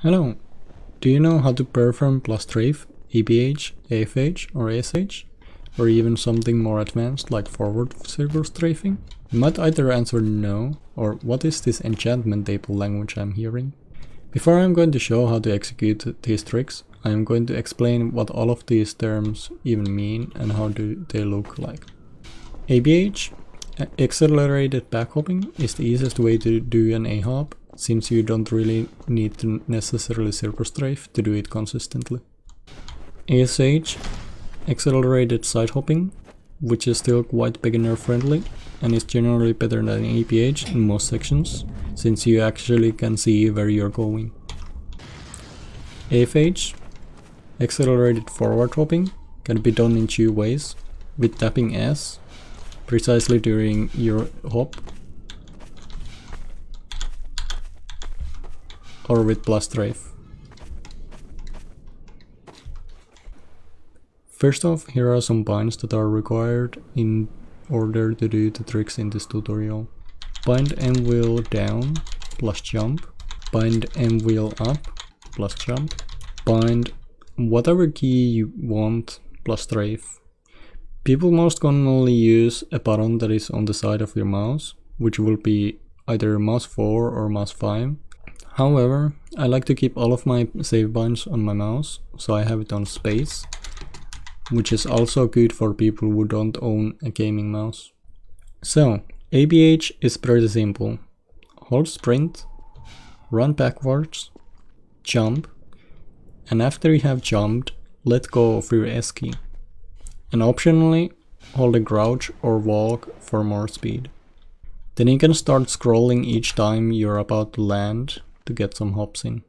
Hello, do you know how to perform plus strafe, ABH, AFH or ASH? Or even something more advanced like forward circle strafing? You might either answer no, or what is this enchantment table language I'm hearing? Before I'm going to show how to execute these tricks, I am going to explain what all of these terms even mean and how do they look like. ABH, accelerated backhopping, is the easiest way to do an A-hop, since you don't really need to necessarily circle strafe to do it consistently. ASH, accelerated side hopping, which is still quite beginner friendly and is generally better than ABH in most sections, since you actually can see where you're going. AFH, accelerated forward hopping, can be done in two ways, with tapping S precisely during your hop, or with plus strafe. First off, here are some binds that are required in order to do the tricks in this tutorial. Bind M wheel down plus jump, bind M wheel up plus jump, bind whatever key you want plus strafe. People most commonly use a button that is on the side of your mouse, which will be either mouse 4 or mouse 5. However, I like to keep all of my save binds on my mouse, so I have it on space, which is also good for people who don't own a gaming mouse. So, ABH is pretty simple. Hold sprint, run backwards, jump, and after you have jumped, let go of your S key. And optionally, hold a crouch or walk for more speed. Then you can start scrolling each time you're about to land to get some hops in.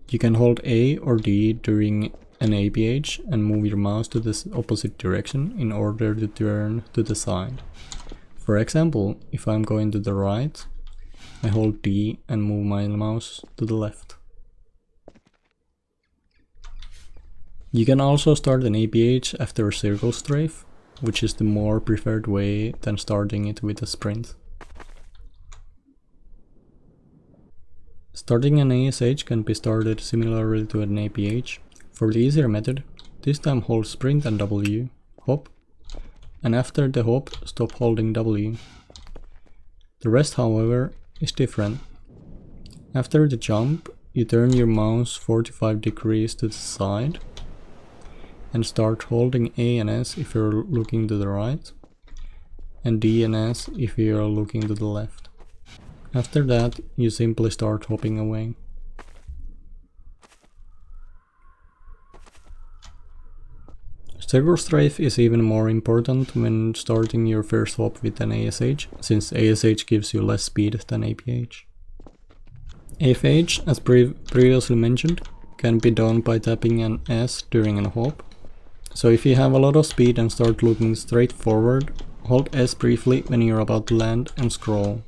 You can hold A or D during an ABH and move your mouse to the opposite direction in order to turn to the side. For example, if I'm going to the right, I hold D and move my mouse to the left. You can also start an ABH after a circle strafe, which is the more preferred way than starting it with a sprint. Starting an ASH can be started similarly to an ABH. For the easier method, this time hold sprint and W, hop, and after the hop stop holding W. The rest, however, is different. After the jump, you turn your mouse 45 degrees to the side and start holding A and S if you're looking to the right, and D and S if you're looking to the left. After that, you simply start hopping away. Circle strafe is even more important when starting your first hop with an ASH, since ASH gives you less speed than ABH. AFH, as previously mentioned, can be done by tapping an S during a hop. So if you have a lot of speed and start looking straight forward, hold S briefly when you're about to land and scroll.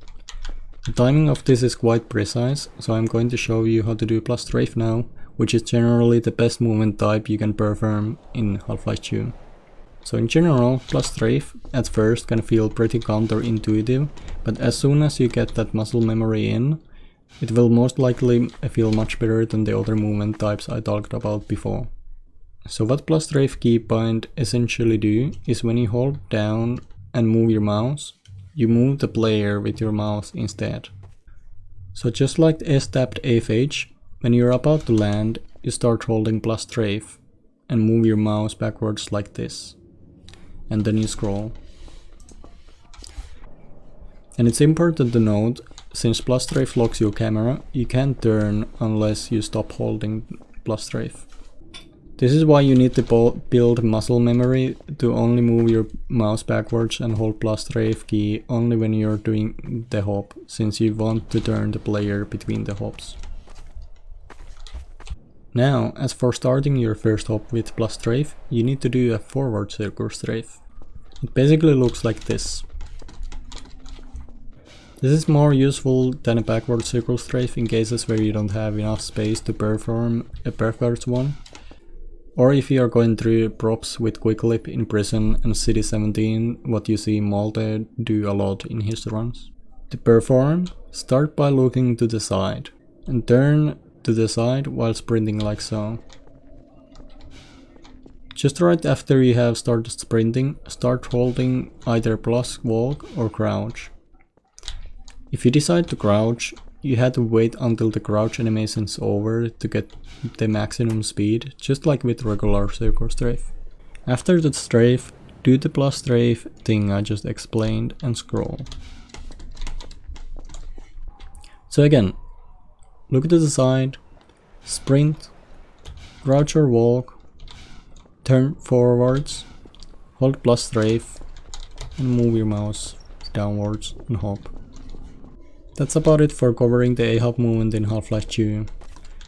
The timing of this is quite precise, so I'm going to show you how to do plus strafe now, which is generally the best movement type you can perform in Half-Life 2. So in general, plus strafe at first can feel pretty counterintuitive, but as soon as you get that muscle memory in, it will most likely feel much better than the other movement types I talked about before. So what plus strafe key bind essentially do is when you hold down and move your mouse, you move the player with your mouse instead. So just like the S-tapped AFH, when you're about to land, you start holding plus strafe and move your mouse backwards like this. And then you scroll. And it's important to note, since plus strafe locks your camera, you can't turn unless you stop holding plus strafe. This is why you need to build muscle memory to only move your mouse backwards and hold plus strafe key only when you're doing the hop, since you want to turn the player between the hops. Now, as for starting your first hop with plus strafe, you need to do a forward circle strafe. It basically looks like this. This is more useful than a backward circle strafe in cases where you don't have enough space to perform a backwards one, or if you are going through props with quick-lip in Prison and City 17, what you see Malte do a lot in his runs. To perform, Start by looking to the side, and turn to the side while sprinting like so. Just right after you have started sprinting, start holding either plus walk or crouch. If you decide to crouch, you have to wait until the crouch animation is over to get the maximum speed, just like with regular Circletrafe. After the strafe, do the plus strafe thing I just explained and scroll. So again, look to the side, sprint, crouch or walk, turn forwards, hold plus strafe, and move your mouse downwards and hop. That's about it for covering the A-hop movement in Half-Life 2.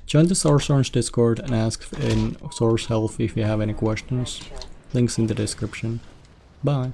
Join the Source Orange Discord and ask in Source Help if you have any questions. Links in the description. Bye.